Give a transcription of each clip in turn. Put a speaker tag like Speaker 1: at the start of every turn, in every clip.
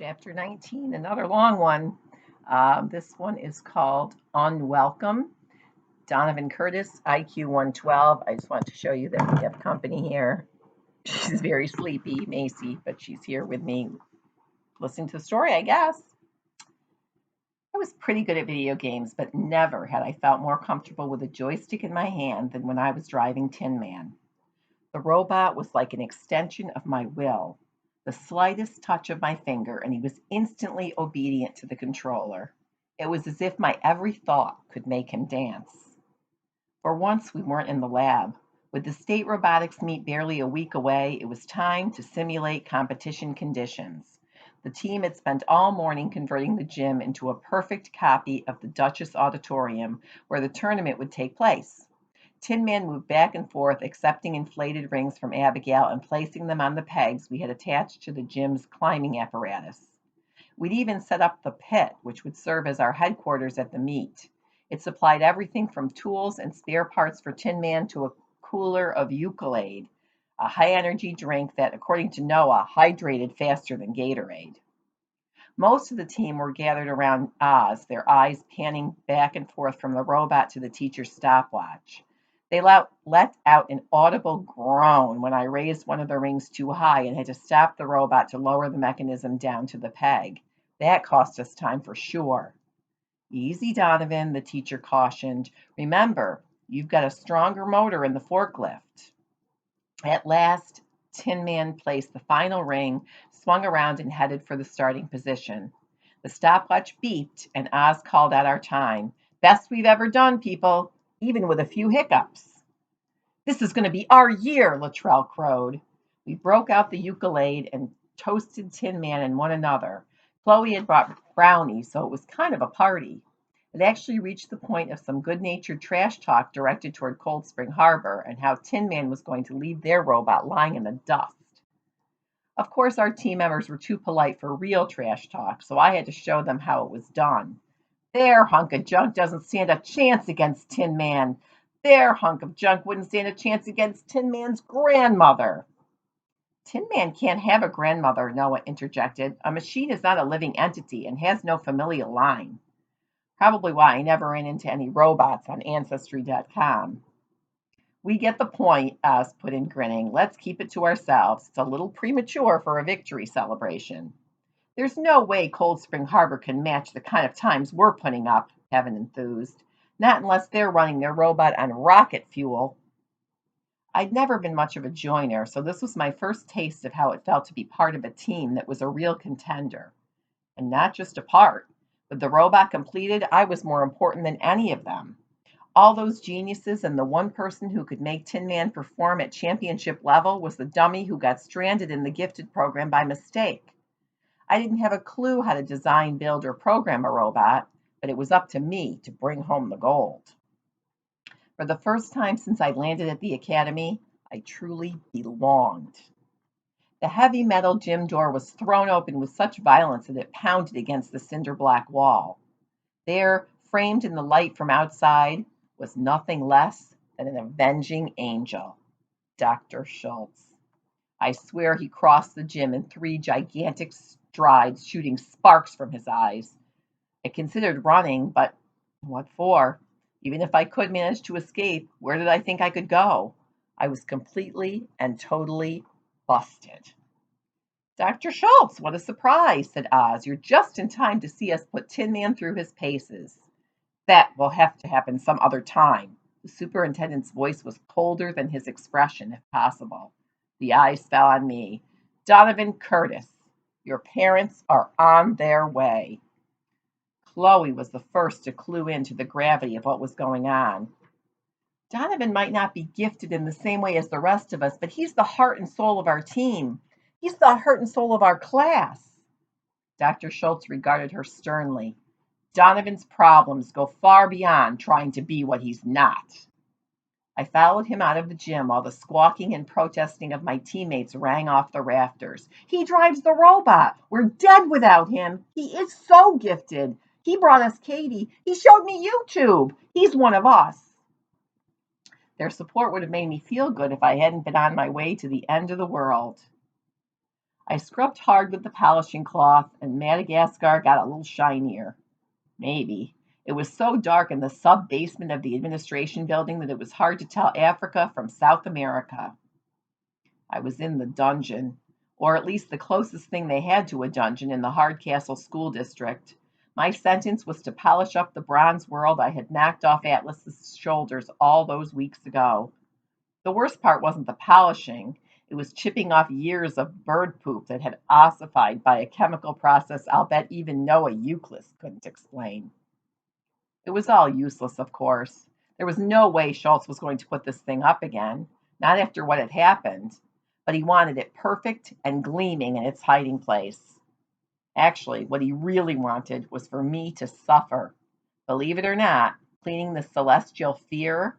Speaker 1: Chapter 19, another long one. This one is called Unwelcome. Donovan Curtis, IQ 112. I just want to show you that we have company here. She's very sleepy, Macy, but she's here with me listening to the story, I guess. I was pretty good at video games, but never had I felt more comfortable with a joystick in my hand than when I was driving Tin Man. The robot was like an extension of my will. The slightest touch of my finger, and he was instantly obedient to the controller. It was as if my every thought could make him dance. For once, we weren't in the lab. With the state robotics meet barely a week away, it was time to simulate competition conditions. The team had spent all morning converting the gym into a perfect copy of the Duchess Auditorium, where the tournament would take place. Tin Man moved back and forth, accepting inflated rings from Abigail and placing them on the pegs we had attached to the gym's climbing apparatus. We'd even set up the pit, which would serve as our headquarters at the meet. It supplied everything from tools and spare parts for Tin Man to a cooler of Eucalade, a high-energy drink that, according to Noah, hydrated faster than Gatorade. Most of the team were gathered around Oz, their eyes panning back and forth from the robot to the teacher's stopwatch. They let out an audible groan when I raised one of the rings too high and had to stop the robot to lower the mechanism down to the peg. That cost us time for sure. Easy, Donovan, the teacher cautioned. Remember, you've got a stronger motor in the forklift. At last, Tin Man placed the final ring, swung around, and headed for the starting position. The stopwatch beeped, and Oz called out our time. Best we've ever done, people, even with a few hiccups. This is going to be our year, Latrell crowed. We broke out the Eucalade and toasted Tin Man and one another. Chloe had brought brownies, so it was kind of a party. It actually reached the point of some good-natured trash talk directed toward Cold Spring Harbor and how Tin Man was going to leave their robot lying in the dust. Of course, our team members were too polite for real trash talk, so I had to show them how it was done. Their hunk of junk doesn't stand a chance against Tin Man. Their hunk of junk wouldn't stand a chance against Tin Man's grandmother. Tin Man can't have a grandmother, Noah interjected. A machine is not a living entity and has no familial line. Probably why I never ran into any robots on Ancestry.com. We get the point, Oz put in, grinning. Let's keep it to ourselves. It's a little premature for a victory celebration. There's no way Cold Spring Harbor can match the kind of times we're putting up, Kevin enthused. Not unless they're running their robot on rocket fuel. I'd never been much of a joiner, so this was my first taste of how it felt to be part of a team that was a real contender. And not just a part. With the robot completed, I was more important than any of them. All those geniuses, and the one person who could make Tin Man perform at championship level was the dummy who got stranded in the gifted program by mistake. I didn't have a clue how to design, build, or program a robot, but it was up to me to bring home the gold. For the first time since I landed at the academy, I truly belonged. The heavy metal gym door was thrown open with such violence that it pounded against the cinder block wall. There, framed in the light from outside, was nothing less than an avenging angel, Dr. Schultz. I swear he crossed the gym in 3 gigantic strides, shooting sparks from his eyes. I considered running, but what for? Even if I could manage to escape, where did I think I could go? I was completely and totally busted. Dr. Schultz, what a surprise, said Oz. You're just in time to see us put Tin Man through his paces. That will have to happen some other time. The superintendent's voice was colder than his expression, if possible. The eyes fell on me. Donovan Curtis, your parents are on their way. Chloe was the first to clue in to the gravity of what was going on. Donovan might not be gifted in the same way as the rest of us, but he's the heart and soul of our team. He's the heart and soul of our class. Dr. Schultz regarded her sternly. Donovan's problems go far beyond trying to be what he's not. I followed him out of the gym while the squawking and protesting of my teammates rang off the rafters. He drives the robot. We're dead without him. He is so gifted. He brought us Katie. He showed me YouTube. He's one of us. Their support would have made me feel good if I hadn't been on my way to the end of the world. I scrubbed hard with the polishing cloth, and Madagascar got a little shinier. Maybe. It was so dark in the sub basement of the administration building that it was hard to tell Africa from South America. I was in the dungeon, or at least the closest thing they had to a dungeon in the Hardcastle School District. My sentence was to polish up the bronze world I had knocked off Atlas's shoulders all those weeks ago. The worst part wasn't the polishing, it was chipping off years of bird poop that had ossified by a chemical process I'll bet even Noah Euclid couldn't explain. It was all useless, of course. There was no way Schultz was going to put this thing up again, not after what had happened, but he wanted it perfect and gleaming in its hiding place. Actually, what he really wanted was for me to suffer. Believe it or not, cleaning the celestial sphere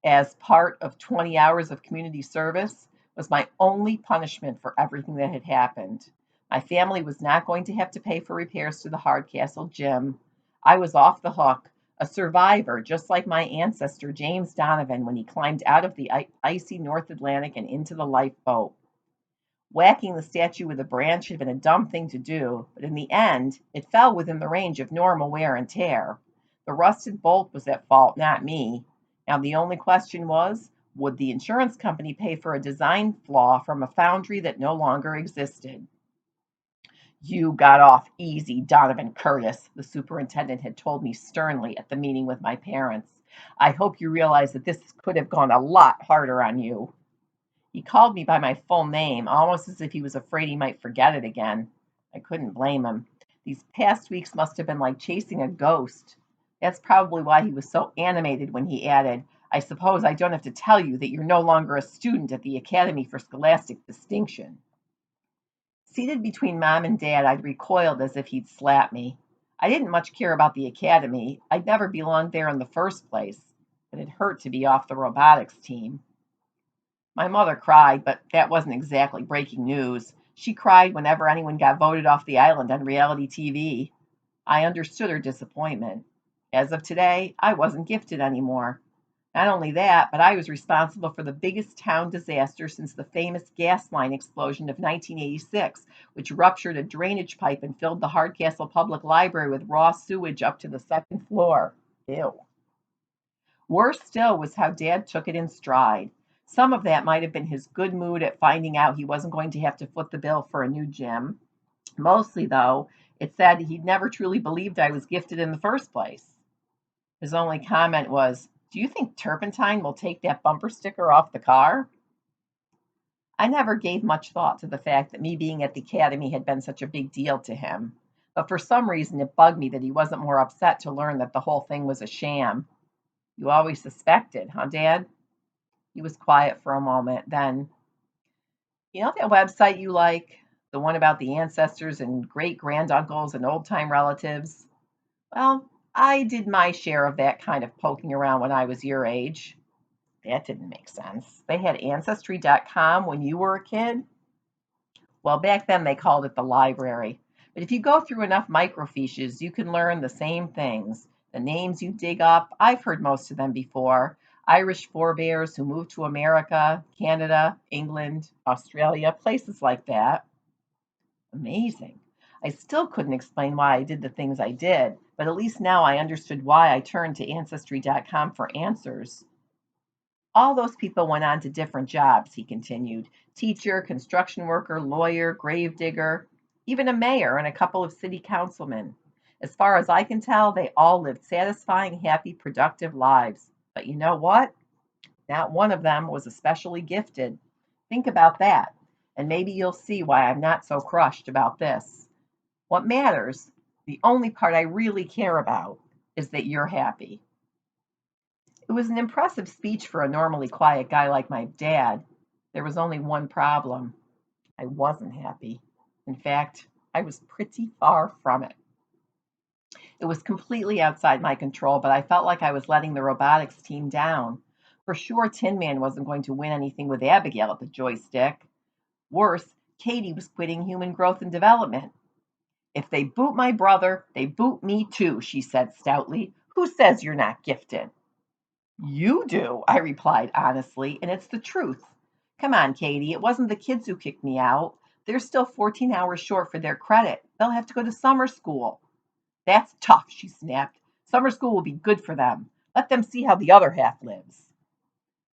Speaker 1: as part of 20 hours of community service was my only punishment for everything that had happened. My family was not going to have to pay for repairs to the Hardcastle gym. I was off the hook, a survivor, just like my ancestor James Donovan when he climbed out of the icy North Atlantic and into the lifeboat. Whacking the statue with a branch had been a dumb thing to do, but in the end, it fell within the range of normal wear and tear. The rusted bolt was at fault, not me. Now, the only question was, would the insurance company pay for a design flaw from a foundry that no longer existed? You got off easy, Donovan Curtis, the superintendent had told me sternly at the meeting with my parents. I hope you realize that this could have gone a lot harder on you. He called me by my full name, almost as if he was afraid he might forget it again. I couldn't blame him. These past weeks must have been like chasing a ghost. That's probably why he was so animated when he added, I suppose I don't have to tell you that you're no longer a student at the Academy for Scholastic Distinction. Seated between Mom and Dad, I'd recoiled as if he'd slapped me. I didn't much care about the Academy. I'd never belonged there in the first place, but it hurt to be off the robotics team. My mother cried, but that wasn't exactly breaking news. She cried whenever anyone got voted off the island on reality TV. I understood her disappointment. As of today, I wasn't gifted anymore. Not only that, but I was responsible for the biggest town disaster since the famous gas line explosion of 1986, which ruptured a drainage pipe and filled the Hardcastle Public Library with raw sewage up to the second floor. Ew. Worse still was how Dad took it in stride. Some of that might have been his good mood at finding out he wasn't going to have to foot the bill for a new gym. Mostly, though, it said he'd never truly believed I was gifted in the first place. His only comment was, Do you think turpentine will take that bumper sticker off the car? I never gave much thought to the fact that me being at the academy had been such a big deal to him, but for some reason it bugged me that he wasn't more upset to learn that the whole thing was a sham. You always suspected, huh, Dad? He was quiet for a moment. Then, you know that website you like? The one about the ancestors and great granduncles and old time relatives? Well, I did my share of that kind of poking around when I was your age. That didn't make sense. They had Ancestry.com when you were a kid? Well, back then they called it the library. But if you go through enough microfiches, you can learn the same things. The names you dig up, I've heard most of them before. Irish forebears who moved to America, Canada, England, Australia, places like that. Amazing. I still couldn't explain why I did the things I did, but at least now I understood why I turned to Ancestry.com for answers. All those people went on to different jobs, he continued. Teacher, construction worker, lawyer, gravedigger, even a mayor and a couple of city councilmen. As far as I can tell, they all lived satisfying, happy, productive lives. But you know what? Not one of them was especially gifted. Think about that, and maybe you'll see why I'm not so crushed about this. What matters, the only part I really care about, is that you're happy. It was an impressive speech for a normally quiet guy like my dad. There was only one problem. I wasn't happy. In fact, I was pretty far from it. It was completely outside my control, but I felt like I was letting the robotics team down. For sure, Tin Man wasn't going to win anything with Abigail at the joystick. Worse, Katie was quitting human growth and development. If they boot my brother, they boot me too, she said stoutly. Who says you're not gifted? You do, I replied honestly, and it's the truth. Come on, Katie, it wasn't the kids who kicked me out. They're still 14 hours short for their credit. They'll have to go to summer school. That's tough, she snapped. Summer school will be good for them. Let them see how the other half lives.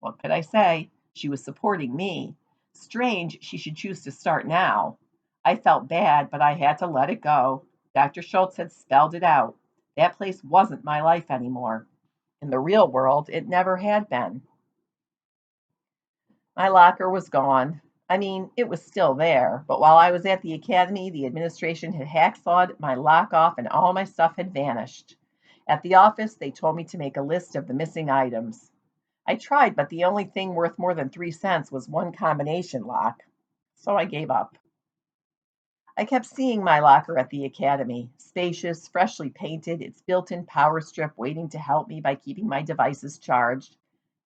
Speaker 1: What could I say? She was supporting me. Strange she should choose to start now. I felt bad, but I had to let it go. Dr. Schultz had spelled it out. That place wasn't my life anymore. In the real world, it never had been. My locker was gone. I mean, it was still there, but while I was at the academy, the administration had hacksawed my lock off and all my stuff had vanished. At the office, they told me to make a list of the missing items. I tried, but the only thing worth more than 3 cents was one combination lock, so I gave up. I kept seeing my locker at the academy, spacious, freshly painted, its built in power strip waiting to help me by keeping my devices charged.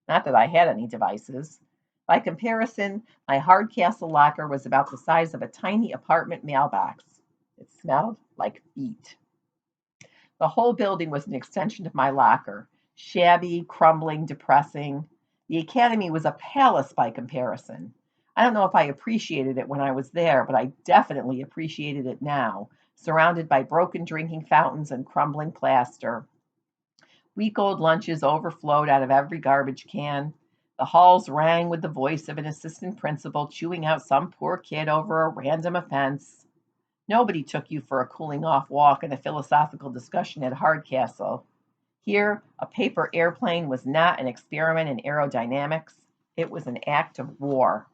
Speaker 1: Not that I had any devices. By comparison, my Hardcastle locker was about the size of a tiny apartment mailbox. It smelled like feet. The whole building was an extension of my locker, shabby, crumbling, depressing. The academy was a palace by comparison. I don't know if I appreciated it when I was there, but I definitely appreciated it now, surrounded by broken drinking fountains and crumbling plaster. Week old lunches overflowed out of every garbage can. The halls rang with the voice of an assistant principal chewing out some poor kid over a random offense. Nobody took you for a cooling off walk and a philosophical discussion at Hardcastle. Here, a paper airplane was not an experiment in aerodynamics, it was an act of war.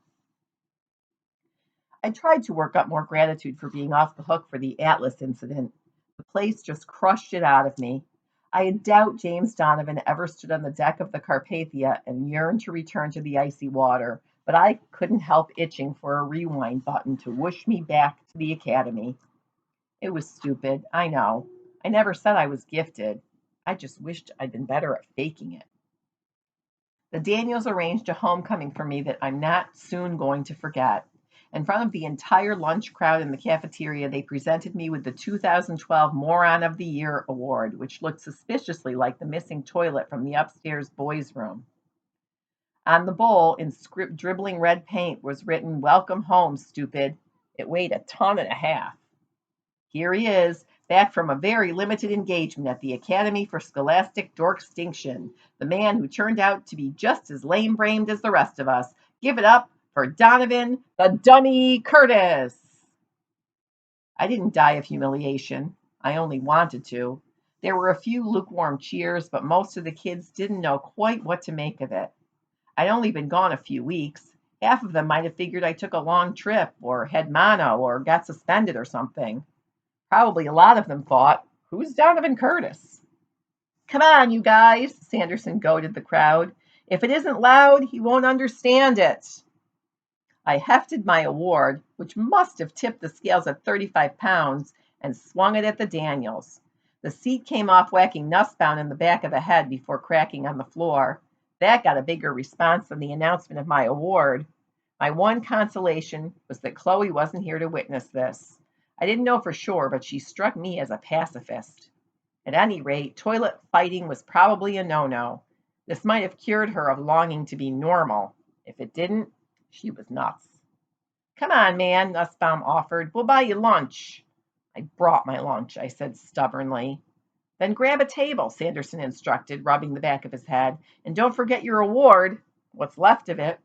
Speaker 1: I tried to work up more gratitude for being off the hook for the Atlas incident. The place just crushed it out of me. I doubt James Donovan ever stood on the deck of the Carpathia and yearned to return to the icy water, but I couldn't help itching for a rewind button to whoosh me back to the academy. It was stupid, I know. I never said I was gifted. I just wished I'd been better at faking it. The Daniels arranged a homecoming for me that I'm not soon going to forget. In front of the entire lunch crowd in the cafeteria, they presented me with the 2012 Moron of the Year award, which looked suspiciously like the missing toilet from the upstairs boys' room. On the bowl, in script dribbling red paint, was written, "Welcome home, stupid." It weighed a ton and a half. Here he is, back from a very limited engagement at the Academy for Scholastic Dorkstinction, the man who turned out to be just as lame-brained as the rest of us. Give it up for Donovan the Dummy Curtis. I didn't die of humiliation. I only wanted to. There were a few lukewarm cheers, but most of the kids didn't know quite what to make of it. I'd only been gone a few weeks. Half of them might have figured I took a long trip, or had mono, or got suspended or something. Probably a lot of them thought, "Who's Donovan Curtis?" "Come on, you guys," Sanderson goaded the crowd. "If it isn't loud, he won't understand it." I hefted my award, which must have tipped the scales at 35 pounds, and swung it at the Daniels. The seat came off whacking Nussbaum in the back of the head before cracking on the floor. That got a bigger response than the announcement of my award. My one consolation was that Chloe wasn't here to witness this. I didn't know for sure, but she struck me as a pacifist. At any rate, toilet fighting was probably a no-no. This might have cured her of longing to be normal. If it didn't, she was nuts. "Come on, man," Nussbaum offered. "We'll buy you lunch." "I brought my lunch," I said stubbornly. "Then grab a table," Sanderson instructed, rubbing the back of his head. "And don't forget your award. What's left of it."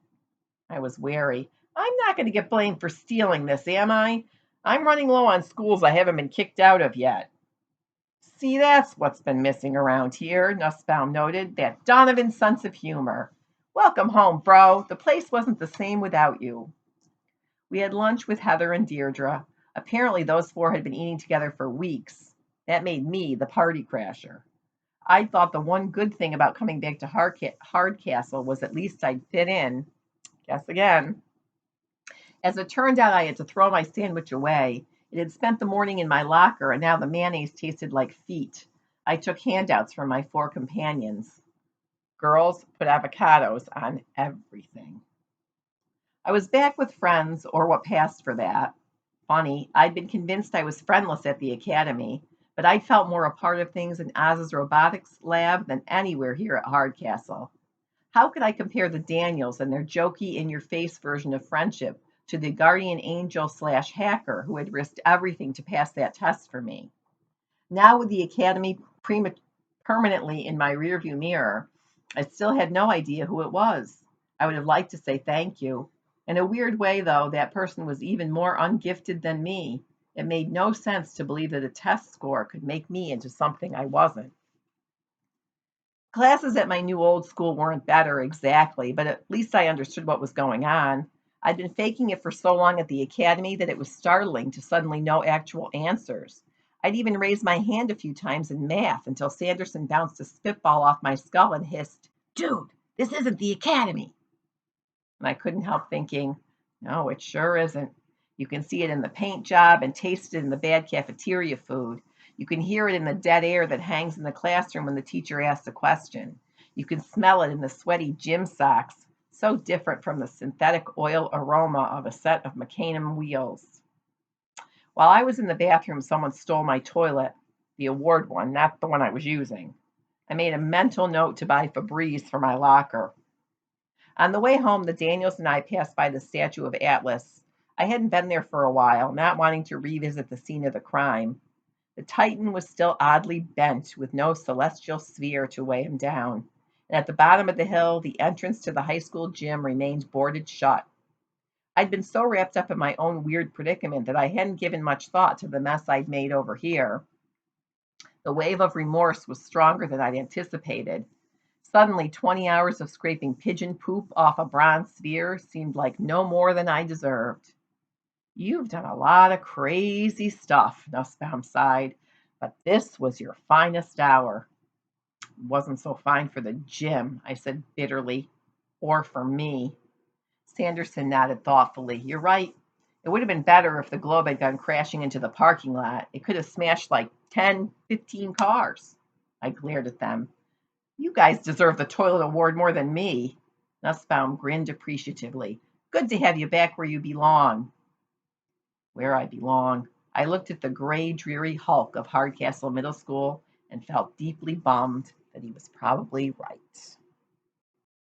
Speaker 1: I was wary. I'm not going to get blamed for stealing this, am I? I'm running low on schools I haven't been kicked out of yet. "See, that's what's been missing around here," Nussbaum noted. "That Donovan sense of humor. Welcome home, bro. The place wasn't the same without you." We had lunch with Heather and Deirdre. Apparently, those four had been eating together for weeks. That made me the party crasher. I thought the one good thing about coming back to Hardcastle was at least I'd fit in. Guess again. As it turned out, I had to throw my sandwich away. It had spent the morning in my locker, and now the mayonnaise tasted like feet. I took handouts from my four companions. Girls put avocados on everything. I was back with friends, or what passed for that. Funny, I'd been convinced I was friendless at the academy, but I felt more a part of things in Oz's robotics lab than anywhere here at Hardcastle. How could I compare the Daniels and their jokey, in your face version of friendship to the guardian angel slash hacker who had risked everything to pass that test for me? Now, with the academy permanently in my rearview mirror, I still had no idea who it was. I would have liked to say thank you. In a weird way, though, that person was even more ungifted than me. It made no sense to believe that a test score could make me into something I wasn't. Classes at my new old school weren't better exactly, but at least I understood what was going on. I'd been faking it for so long at the academy that it was startling to suddenly know actual answers. I'd even raised my hand a few times in math until Sanderson bounced a spitball off my skull and hissed, "Dude, this isn't the academy." And I couldn't help thinking, no, it sure isn't. You can see it in the paint job and taste it in the bad cafeteria food. You can hear it in the dead air that hangs in the classroom when the teacher asks a question. You can smell it in the sweaty gym socks, so different from the synthetic oil aroma of a set of Mecanum wheels. While I was in the bathroom, someone stole my toilet, the award one, not the one I was using. I made a mental note to buy Febreze for my locker. On the way home, the Daniels and I passed by the statue of Atlas. I hadn't been there for a while, not wanting to revisit the scene of the crime. The Titan was still oddly bent, with no celestial sphere to weigh him down. And at the bottom of the hill, the entrance to the high school gym remained boarded shut. I'd been so wrapped up in my own weird predicament that I hadn't given much thought to the mess I'd made over here. The wave of remorse was stronger than I'd anticipated. Suddenly, 20 hours of scraping pigeon poop off a bronze sphere seemed like no more than I deserved. "You've done a lot of crazy stuff," Nussbaum sighed, "but this was your finest hour." "It wasn't so fine for the gym," I said bitterly. "Or for me." Sanderson nodded thoughtfully. "You're right. It would have been better if the globe had gone crashing into the parking lot. It could have smashed like 10, 15 cars." I glared at them. "You guys deserve the toilet award more than me." Nussbaum grinned appreciatively. "Good to have you back where you belong." Where I belong. I looked at the gray, dreary hulk of Hardcastle Middle School and felt deeply bummed that he was probably right.